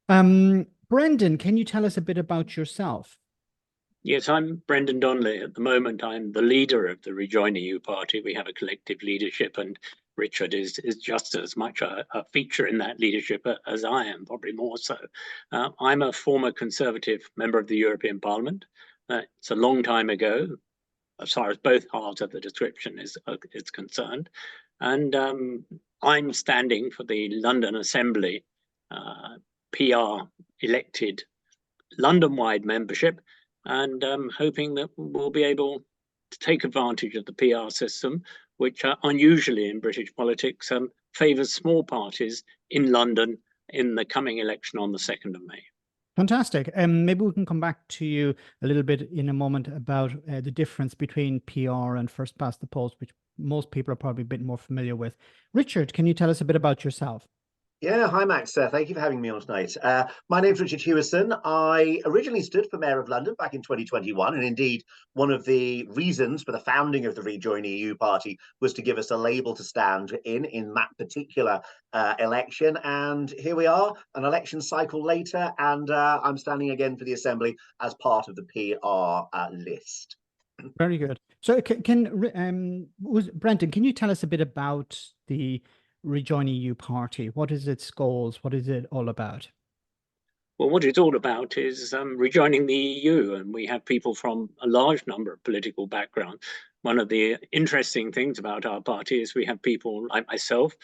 Brendan, can you tell us a bit about yourself? Yes, I'm Brendan Donnelly. At the moment, I'm the leader of the Rejoin EU Party. We have a collective leadership, and Richard is just as much a feature in that leadership as I am, probably more so. I'm a former Conservative member of the European Parliament. It's a long time ago, as far as both halves of the description is concerned. And I'm standing for the London Assembly PR elected London-wide membership, and hoping that we'll be able to take advantage of the PR system, which unusually in British politics favours small parties in London in the coming election on the 2nd of May. Fantastic. Maybe we can come back to you a little bit in a moment about the difference between PR and first past the post, which most people are probably a bit more familiar with. Richard, can you tell us a bit about yourself? Yeah, hi Max. Thank you for having me on tonight. My name's Richard Hewison. I originally stood for Mayor of London back in 2021, and indeed, one of the reasons for the founding of the Rejoin EU Party was to give us a label to stand in that particular election. And here we are, an election cycle later, and I'm standing again for the Assembly as part of the PR list. Very good. So, Brendan, can you tell us a bit about the Rejoin EU Party? What is its goals? What is it all about? Well, what it's all about is rejoining the EU, and we have people from a large number of political backgrounds. One of the interesting things about our party is we have people like myself,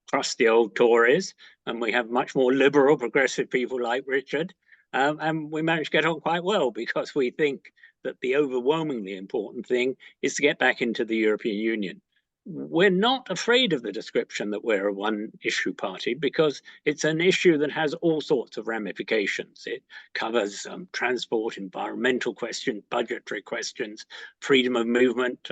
crusty old Tories, and we have much more liberal, progressive people like Richard. And we managed to get on quite well because we think that the overwhelmingly important thing is to get back into the European Union. We're not afraid of the description that we're a one issue party because it's an issue that has all sorts of ramifications. It covers transport, environmental questions, budgetary questions, freedom of movement,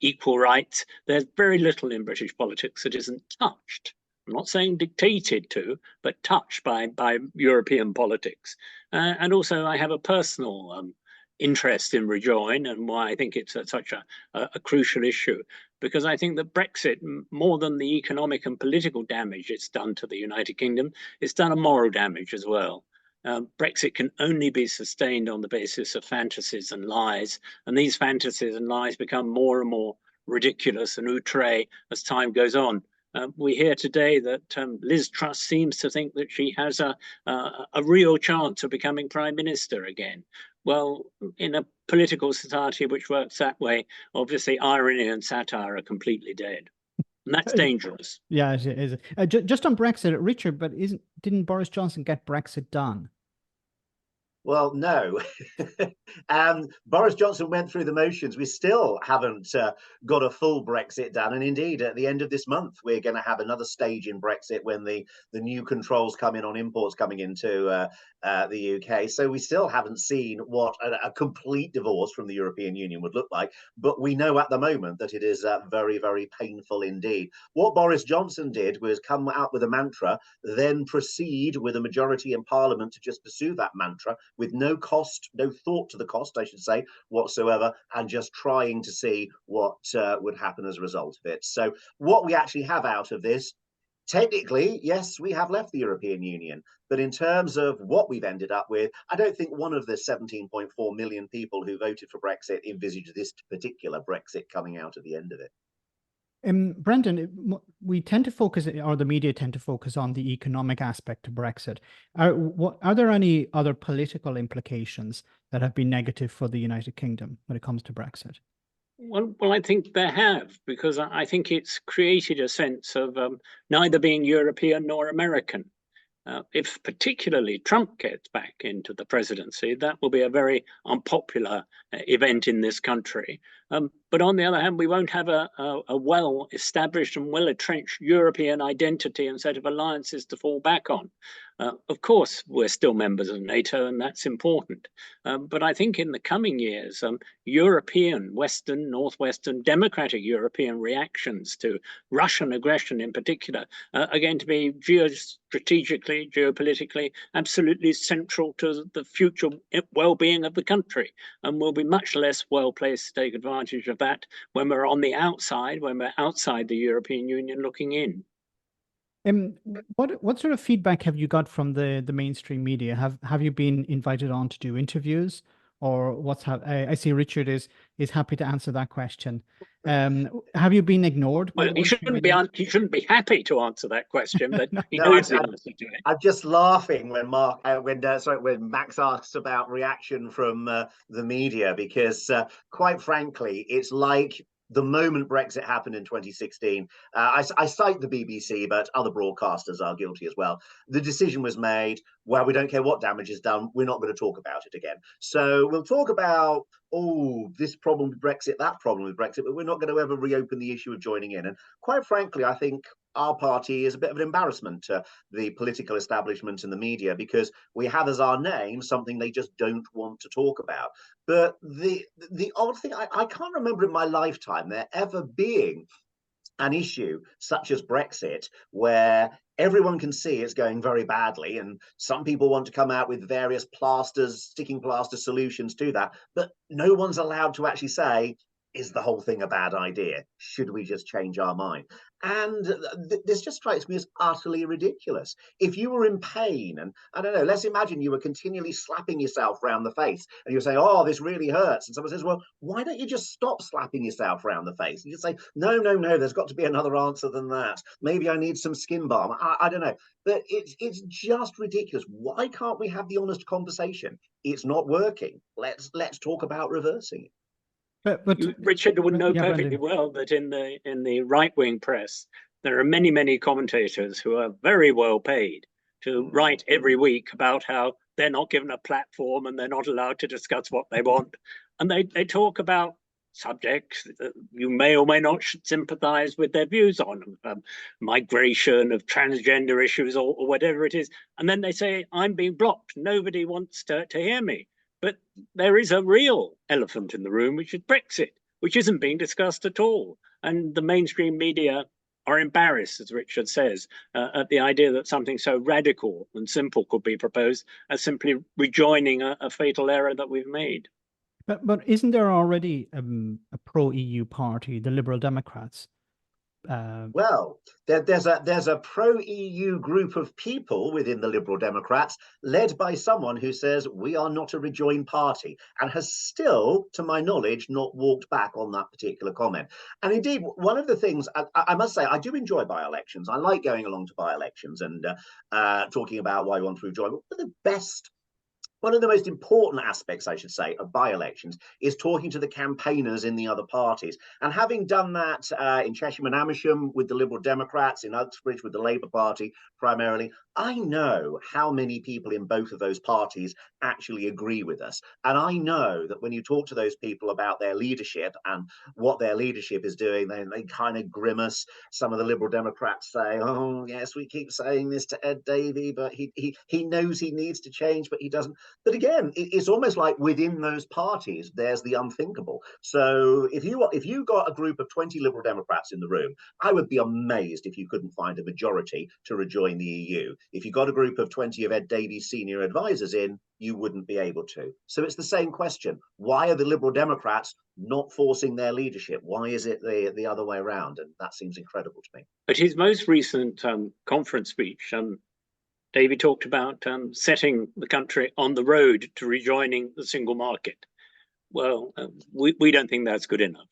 equal rights. There's very little in British politics that isn't touched. I'm not saying dictated to, but touched by European politics. And also, I have a personal interest in Rejoin and why I think it's such a crucial issue. Because I think that Brexit, more than the economic and political damage it's done to the United Kingdom, it's done a moral damage as well. Brexit can only be sustained on the basis of fantasies and lies, and these fantasies and lies become more and more ridiculous and outre as time goes on. We hear today that Liz Truss seems to think that she has a real chance of becoming Prime Minister again. Well, in a political society which works that way, obviously irony and satire are completely dead. And that's dangerous. Yeah, it is. Just on Brexit, Richard, but didn't Boris Johnson get Brexit done? Well, no. Boris Johnson went through the motions. We still haven't got a full Brexit done. And indeed, at the end of this month, we're going to have another stage in Brexit when the new controls come in on imports coming into the UK. So we still haven't seen what a complete divorce from the European Union would look like. But we know at the moment that it is very, very painful indeed. What Boris Johnson did was come out with a mantra, then proceed with a majority in Parliament to just pursue that mantra with no cost, no thought to the cost, I should say, whatsoever, and just trying to see what would happen as a result of it. So what we actually have out of this, technically, yes, we have left the European Union. But in terms of what we've ended up with, I don't think one of the 17.4 million people who voted for Brexit envisaged this particular Brexit coming out at the end of it. Brendan, we tend to focus, or the media tend to focus on the economic aspect of Brexit. Are there any other political implications that have been negative for the United Kingdom when it comes to Brexit? Well, I think there have, because I think it's created a sense of neither being European nor American. If particularly Trump gets back into the presidency, that will be a very unpopular event in this country. But on the other hand, we won't have a well-established and well-entrenched European identity and set of alliances to fall back on. Of course, we're still members of NATO, and that's important. But I think in the coming years, European, Western, Northwestern, democratic European reactions to Russian aggression in particular are going to be geostrategically, geopolitically, absolutely central to the future well-being of the country. And we'll be much less well-placed to take advantage of that when we're on the outside, when we're outside the European Union looking in. What sort of feedback have you got from the mainstream media? Have you been invited on to do interviews, or I see Richard is happy to answer that question. Have you been ignored by Well, the mainstream media? he shouldn't be happy to answer that question, but he No, knows the answer to it. I'm just laughing when when Max asks about reaction from the media, because quite frankly, it's like the moment Brexit happened in 2016. I cite the BBC, but other broadcasters are guilty as well. The decision was made, well, we don't care what damage is done, we're not going to talk about it again. So we'll talk about, oh, this problem with Brexit, that problem with Brexit, but we're not going to ever reopen the issue of joining in. And quite frankly, I think our party is a bit of an embarrassment to the political establishment and the media, because we have as our name something they just don't want to talk about. But the odd thing, I can't remember in my lifetime there ever being an issue such as Brexit where everyone can see it's going very badly, and some people want to come out with various sticking plaster solutions to that, but no one's allowed to actually say, is the whole thing a bad idea? Should we just change our mind? And this just strikes me as utterly ridiculous. If you were in pain, and I don't know, let's imagine you were continually slapping yourself around the face and you're saying, oh, this really hurts. And someone says, well, why don't you just stop slapping yourself around the face? And you say, no, there's got to be another answer than that. Maybe I need some skin balm. I don't know. But it's just ridiculous. Why can't we have the honest conversation? It's not working. Let's talk about reversing it. Richard would know perfectly well that in the right-wing press, there are many commentators who are very well paid to write every week about how they're not given a platform and they're not allowed to discuss what they want. And they talk about subjects that you may or may not sympathize with their views on, migration, of transgender issues, or whatever it is. And then they say, I'm being blocked. Nobody wants to hear me. But there is a real elephant in the room, which is Brexit, which isn't being discussed at all. And the mainstream media are embarrassed, as Richard says, at the idea that something so radical and simple could be proposed as simply rejoining a fatal error that we've made. But isn't there already a pro-EU party, the Liberal Democrats? Well, there's a pro-EU group of people within the Liberal Democrats, led by someone who says we are not a Rejoin party, and has still, to my knowledge, not walked back on that particular comment. And indeed, one of the things I must say, I do enjoy by-elections. I like going along to by-elections and talking about why we want to rejoin. But one of the most important aspects, I should say, of by-elections is talking to the campaigners in the other parties. And having done that in Chesham and Amersham with the Liberal Democrats, in Uxbridge with the Labour Party primarily, I know how many people in both of those parties actually agree with us. And I know that when you talk to those people about their leadership and what their leadership is doing, they kind of grimace. Some of the Liberal Democrats say, oh, yes, we keep saying this to Ed Davey, but he knows he needs to change, but he doesn't. But again, it's almost like within those parties, there's the unthinkable. So if you got a group of 20 Liberal Democrats in the room, I would be amazed if you couldn't find a majority to rejoin the EU. If you got a group of 20 of Ed Davies senior advisors in, you wouldn't be able to. So it's the same question. Why are the Liberal Democrats not forcing their leadership? Why is it the other way around? And that seems incredible to me. At his most recent conference speech, David talked about setting the country on the road to rejoining the single market. Well, we don't think that's good enough.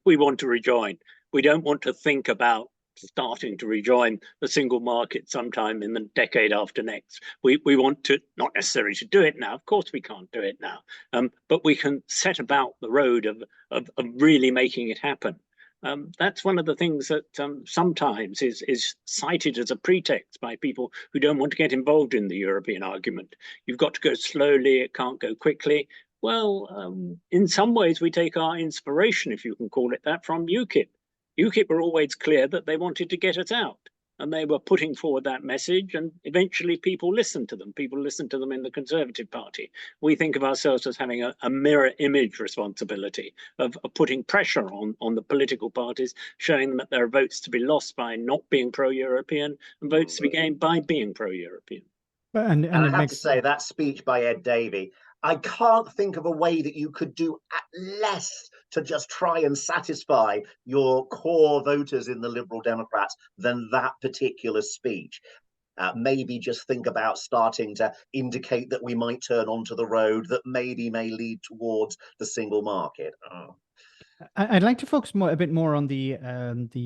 We want to rejoin. We don't want to think about starting to rejoin the single market sometime in the decade after next. We want to, not necessarily to do it now, of course we can't do it now, but we can set about the road of really making it happen. That's one of the things that sometimes is cited as a pretext by people who don't want to get involved in the European argument. You've got to go slowly, it can't go quickly. Well, in some ways we take our inspiration, if you can call it that, from UKIP. UKIP were always clear that they wanted to get us out, and they were putting forward that message, and eventually people listened to them. People listened to them in the Conservative Party. We think of ourselves as having a mirror image responsibility of putting pressure on the political parties, showing them that there are votes to be lost by not being pro-European and votes to be gained by being pro-European. And I have to say, that speech by Ed Davey, I can't think of a way that you could do less to just try and satisfy your core voters in the Liberal Democrats than that particular speech. Maybe just think about starting to indicate that we might turn onto the road that maybe may lead towards the single market. I'd like to focus a bit more on the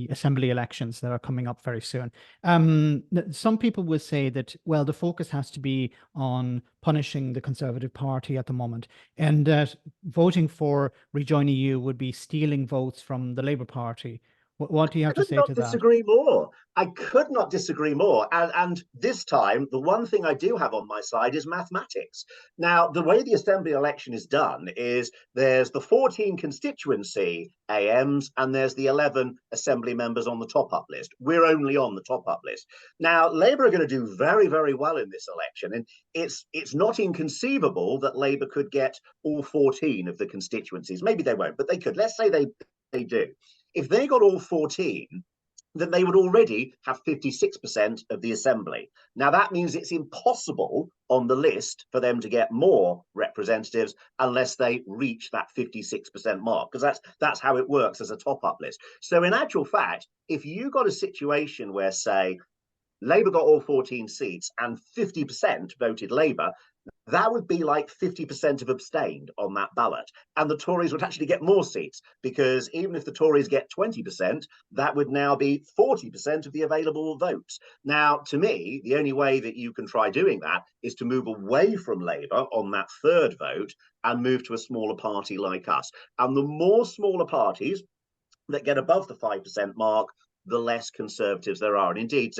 assembly elections that are coming up very soon. Some people will say that, well, the focus has to be on punishing the Conservative Party at the moment, and that voting for Rejoin EU would be stealing votes from the Labour Party. What do you have to say to that? I could not disagree more. I could not disagree more. And this time, the one thing I do have on my side is mathematics. Now, the way the Assembly election is done is there's the 14 constituency AMs and there's the 11 Assembly members on the top-up list. We're only on the top-up list. Now, Labour are going to do very, very well in this election. And it's not inconceivable that Labour could get all 14 of the constituencies. Maybe they won't, but they could. Let's say they do. If they got all 14, then they would already have 56% of the Assembly. Now, that means it's impossible on the list for them to get more representatives unless they reach that 56% mark, because that's how it works as a top-up list. So in actual fact, if you got a situation where, say, Labour got all 14 seats and 50% voted Labour, that would be like 50% have abstained on that ballot. And the Tories would actually get more seats, because even if the Tories get 20%, that would now be 40% of the available votes. Now, to me, the only way that you can try doing that is to move away from Labour on that third vote and move to a smaller party like us. And the more smaller parties that get above the 5% mark, the less Conservatives there are. And indeed,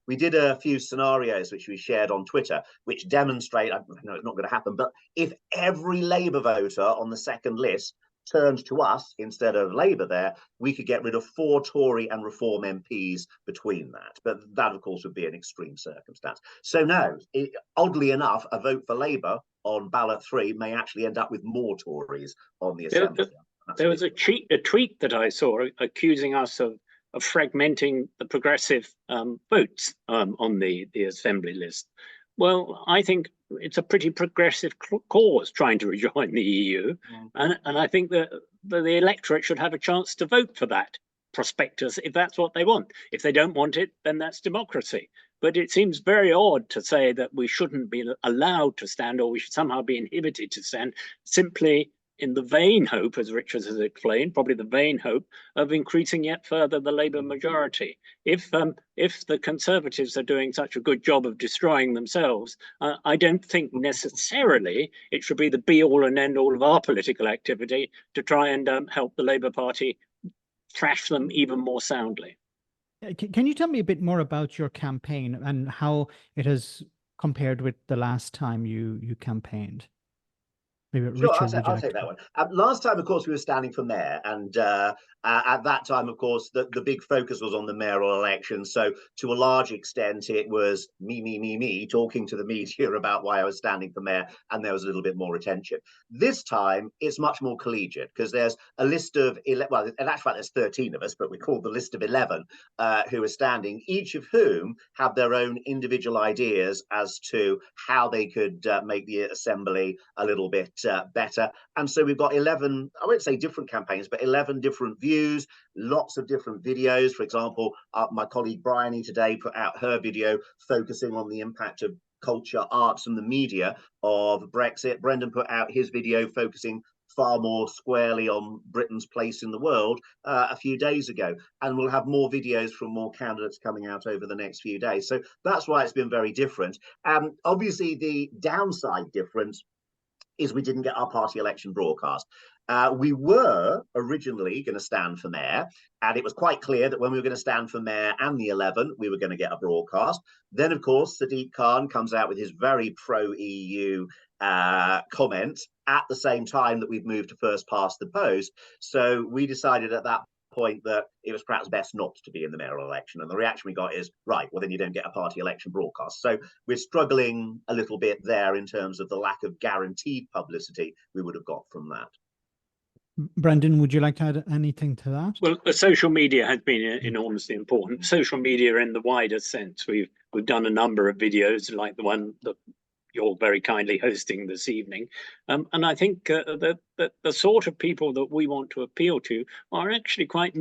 we did a few scenarios which we shared on Twitter, which demonstrate, I know it's not going to happen, but if every Labour voter on the second list turned to us instead of Labour there, we could get rid of 4 Tory and Reform MPs between that. But that, of course, would be an extreme circumstance. So no, oddly enough, a vote for Labour on ballot 3 may actually end up with more Tories on the Assembly. There was a tweet that I saw accusing us of fragmenting the progressive votes on the Assembly list. Well, I think it's a pretty progressive cause trying to rejoin the EU. And I think that the electorate should have a chance to vote for that prospectus if that's what they want. If they don't want it, then that's democracy. But it seems very odd to say that we shouldn't be allowed to stand, or we should somehow be inhibited to stand, simply in the vain hope, as Richard has explained, probably the vain hope of increasing yet further the Labour majority. If the Conservatives are doing such a good job of destroying themselves, I don't think necessarily it should be the be-all and end-all of our political activity to try and help the Labour Party thrash them even more soundly. Can you tell me a bit more about your campaign and how it has compared with the last time you campaigned? Maybe Sure, I'll take that one. Last time, of course, we were standing for mayor, and at that time, of course, the big focus was on the mayoral election. So to a large extent, it was me talking to the media about why I was standing for mayor, and there was a little bit more attention. This time, it's much more collegiate, because there's a list of, well, in actual fact, there's 13 of us, but we call the list of 11 who are standing, each of whom have their own individual ideas as to how they could make the Assembly a little bit better. And so we've got 11, I won't say different campaigns, but 11 different views, lots of different videos. For example, my colleague Bryony today put out her video focusing on the impact of culture, arts and the media of Brexit. Brendan put out his video focusing far more squarely on Britain's place in the world a few days ago. And we'll have more videos from more candidates coming out over the next few days. So that's why it's been very different. Obviously, the downside difference is we didn't get our party election broadcast. We were originally going to stand for mayor, and it was quite clear that when we were going to stand for mayor and the 11, we were going to get a broadcast. Then, of course, Sadiq Khan comes out with his very pro-EU comments at the same time that we've moved to first past the post. So we decided at that point that it was perhaps best not to be in the mayoral election, and the reaction we got is, right, well then you don't get a party election broadcast. So we're struggling a little bit there in terms of the lack of guaranteed publicity we would have got from that. Brendan, would you like to add anything to that? Well, social media has been enormously important. Social media in the wider sense. We've done a number of videos like the one that you're very kindly hosting this evening. And I think that the sort of people that we want to appeal to are actually quite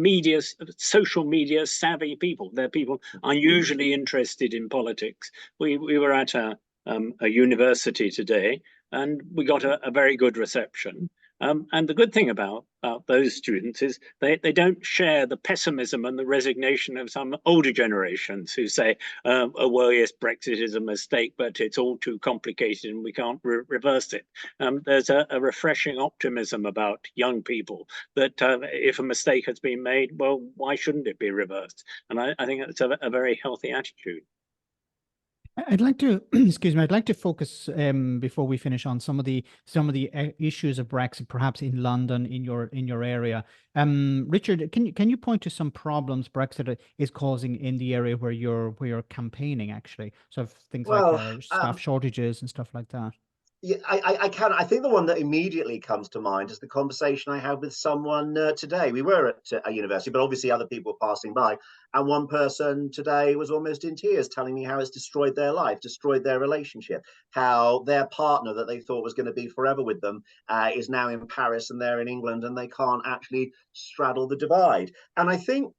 social media savvy people. They're people unusually interested in politics. We were at a university today, and we got a very good reception. And the good thing about those students is they don't share the pessimism and the resignation of some older generations who say, oh, well, yes, Brexit is a mistake, but it's all too complicated and we can't reverse it. There's a refreshing optimism about young people that if a mistake has been made, well, why shouldn't it be reversed? And I think that's a very healthy attitude. I'd like to, excuse me, I'd like to focus before we finish on some of the issues of Brexit, perhaps in London, in your area. Richard, can you point to some problems Brexit is causing in the area where you're campaigning, actually? So things like staff shortages and stuff like that. Yeah, I can. I think the one that immediately comes to mind is the conversation I had with someone today. We were at a university, but obviously other people were passing by. And one person today was almost in tears, telling me how it's destroyed their life, destroyed their relationship, how their partner that they thought was going to be forever with them is now in Paris and they're in England and they can't actually straddle the divide. And I think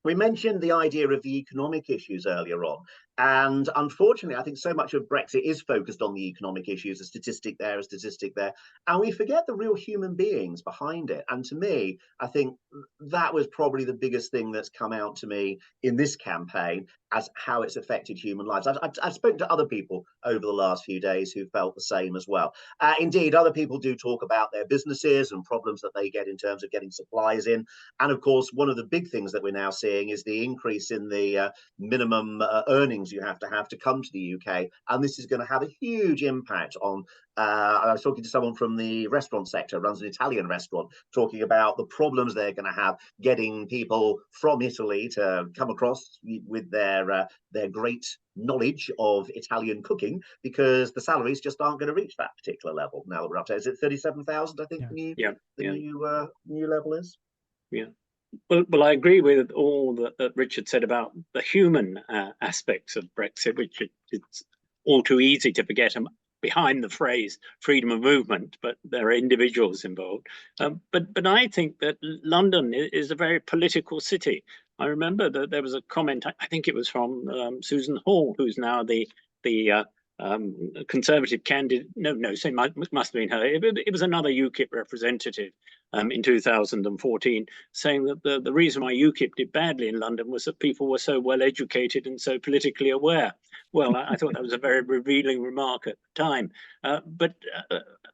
we mentioned the idea of the economic issues earlier on. And unfortunately, I think so much of Brexit is focused on the economic issues, a statistic there, a statistic there. And we forget the real human beings behind it. And to me, I think that was probably the biggest thing that's come out to me in this campaign as how it's affected human lives. I've spoken to other people over the last few days who felt the same as well. Indeed, other people do talk about their businesses and problems that they get in terms of getting supplies in. And of course, one of the big things that we're now seeing is the increase in the minimum earnings you have to come to the UK. And this is going to have a huge impact on, I was talking to someone from the restaurant sector, runs an Italian restaurant, talking about the problems they're going to have getting people from Italy to come across with their great knowledge of Italian cooking, because the salaries just aren't going to reach that particular level. Now that we're up to, is it 37,000, I think the new level is? Yeah. Well, I agree with all that Richard said about the human aspects of Brexit, which it's all too easy to forget behind the phrase freedom of movement, but there are individuals involved. But I think that London is a very political city. I remember that there was a comment, I think it was from Susan Hall, who's now the Conservative candidate. So it must have been her. It was another UKIP representative in 2014, saying that the reason why UKIP did badly in London was that people were so well educated and so politically aware. Well, I thought that was a very revealing remark at the time. But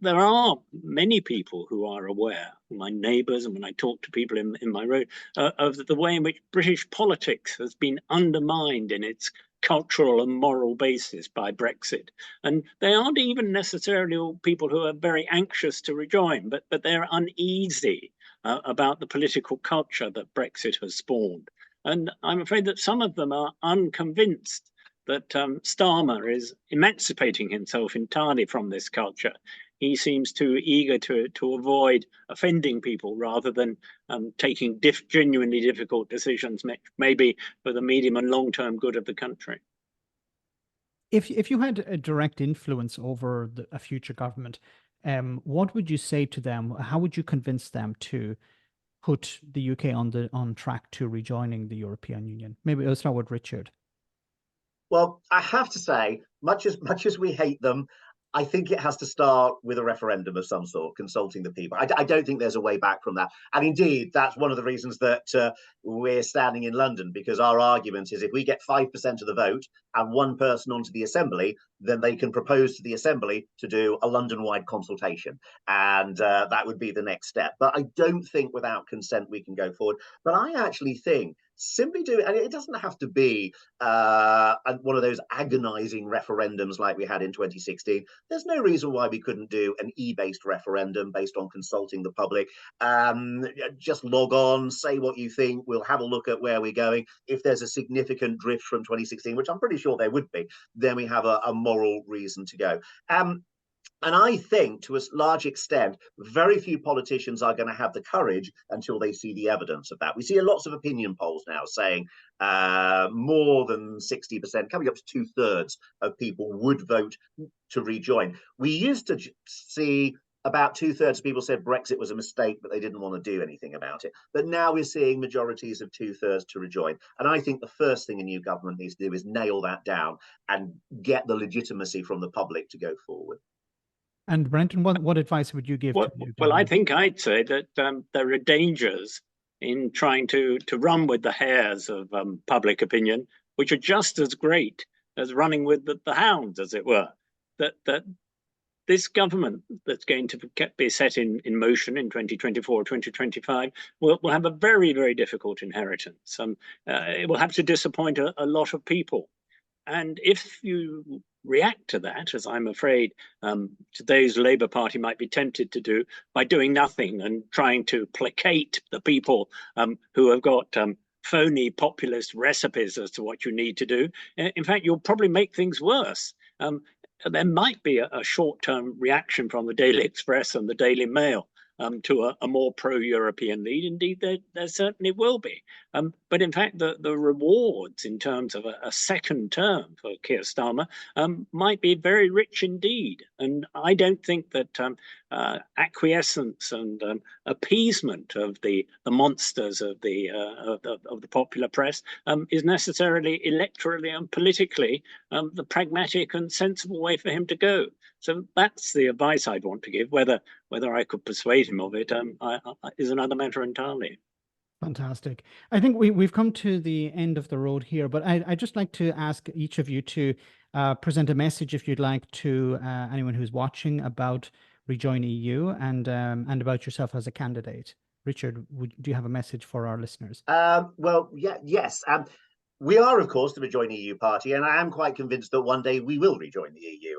there are many people who are aware, my neighbours, and when I talk to people in my road, of the way in which British politics has been undermined in its cultural and moral basis by Brexit. And they aren't even necessarily all people who are very anxious to rejoin, but they're uneasy about the political culture that Brexit has spawned. And I'm afraid that some of them are unconvinced that Starmer is emancipating himself entirely from this culture. He seems too eager to avoid offending people rather than taking genuinely difficult decisions, maybe for the medium and long-term good of the country. If you had a direct influence over a future government, what would you say to them? How would you convince them to put the UK on track to rejoining the European Union? Maybe I'll start with Richard. Well, I have to say, much as we hate them, I think it has to start with a referendum of some sort, consulting the people. I don't think there's a way back from that. And indeed, that's one of the reasons that we're standing in London, because our argument is if we get 5% of the vote and one person onto the Assembly, then they can propose to the Assembly to do a London-wide consultation. And that would be the next step. But I don't think without consent we can go forward. But I actually think simply do it, and it doesn't have to be one of those agonizing referendums like we had in 2016. There's no reason why we couldn't do an e-based referendum based on consulting the public. Just log on, say what you think. We'll have a look at where we're going. If there's a significant drift from 2016, which I'm pretty sure there would be, then we have a moral reason to go. And I think, to a large extent, very few politicians are going to have the courage until they see the evidence of that. We see lots of opinion polls now saying more than 60%, coming up to 2/3 of people would vote to rejoin. We used to see about 2/3 of people said Brexit was a mistake, but they didn't want to do anything about it. But now we're seeing majorities of 2/3 to rejoin. And I think the first thing a new government needs to do is nail that down and get the legitimacy from the public to go forward. And Brenton, what advice would you give? Well, I think I'd say that there are dangers in trying to run with the hares of public opinion, which are just as great as running with the hounds, as it were. That this government that's going to be set in motion in 2024, 2025 will have a very, very difficult inheritance. It will have to disappoint a lot of people. And if you react to that, as I'm afraid today's Labour Party might be tempted to do, by doing nothing and trying to placate the people who have got phony populist recipes as to what you need to do, in fact, you'll probably make things worse. There might be a short-term reaction from the Daily Express and the Daily Mail to a more pro-European lead. Indeed, there certainly will be. But in fact, the rewards in terms of a second term for Keir Starmer might be very rich indeed. And I don't think that acquiescence and appeasement of the monsters of the popular press is necessarily electorally and politically the pragmatic and sensible way for him to go. So that's the advice I'd want to give. Whether I could persuade him of it is another matter entirely. Fantastic. I think we've come to the end of the road here, but I'd just like to ask each of you to present a message, if you'd like, to anyone who's watching about Rejoin EU and about yourself as a candidate. Richard, do you have a message for our listeners? Well, yes. We are, of course, the Rejoin EU Party, and I am quite convinced that one day we will rejoin the EU.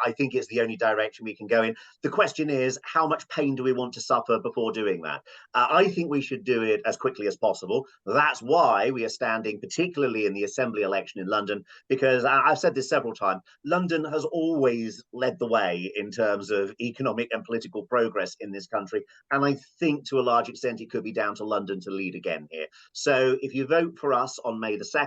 I think it's the only direction we can go in. The question is, how much pain do we want to suffer before doing that? I think we should do it as quickly as possible. That's why we are standing, particularly in the Assembly election in London, because I've said this several times, London has always led the way in terms of economic and political progress in this country. And I think to a large extent, it could be down to London to lead again here. So if you vote for us on May the 2nd,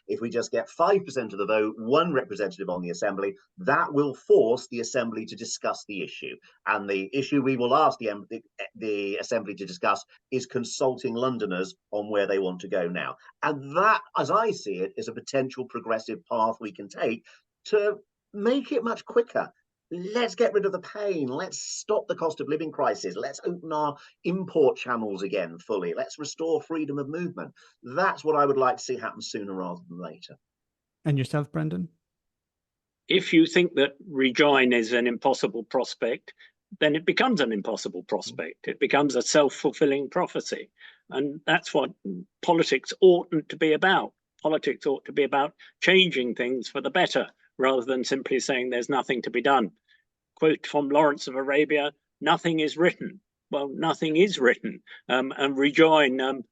if we just get 5% of the vote, one representative on the Assembly, that will force the Assembly to discuss the issue. And the issue we will ask the Assembly to discuss is consulting Londoners on where they want to go now. And that, as I see it, is a potential progressive path we can take to make it much quicker. Let's get rid of the pain. Let's stop the cost of living crisis. Let's open our import channels again fully. Let's restore freedom of movement. That's what I would like to see happen sooner rather than later. And yourself, Brendan? If you think that Rejoin is an impossible prospect, then it becomes an impossible prospect. It becomes a self-fulfilling prophecy. And that's what politics oughtn't to be about. Politics ought to be about changing things for the better, rather than simply saying there's nothing to be done. Quote from Lawrence of Arabia, "Nothing is written." Well, nothing is written. And Rejoin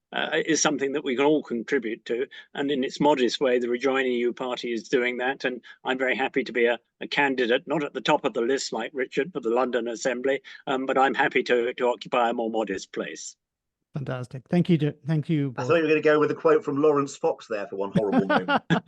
is something that we can all contribute to. And in its modest way, the Rejoin EU Party is doing that. And I'm very happy to be a candidate, not at the top of the list like Richard for the London Assembly, but I'm happy to occupy a more modest place. Fantastic. Thank you. Thank you both. I thought you were going to go with a quote from Lawrence Fox there for one horrible moment.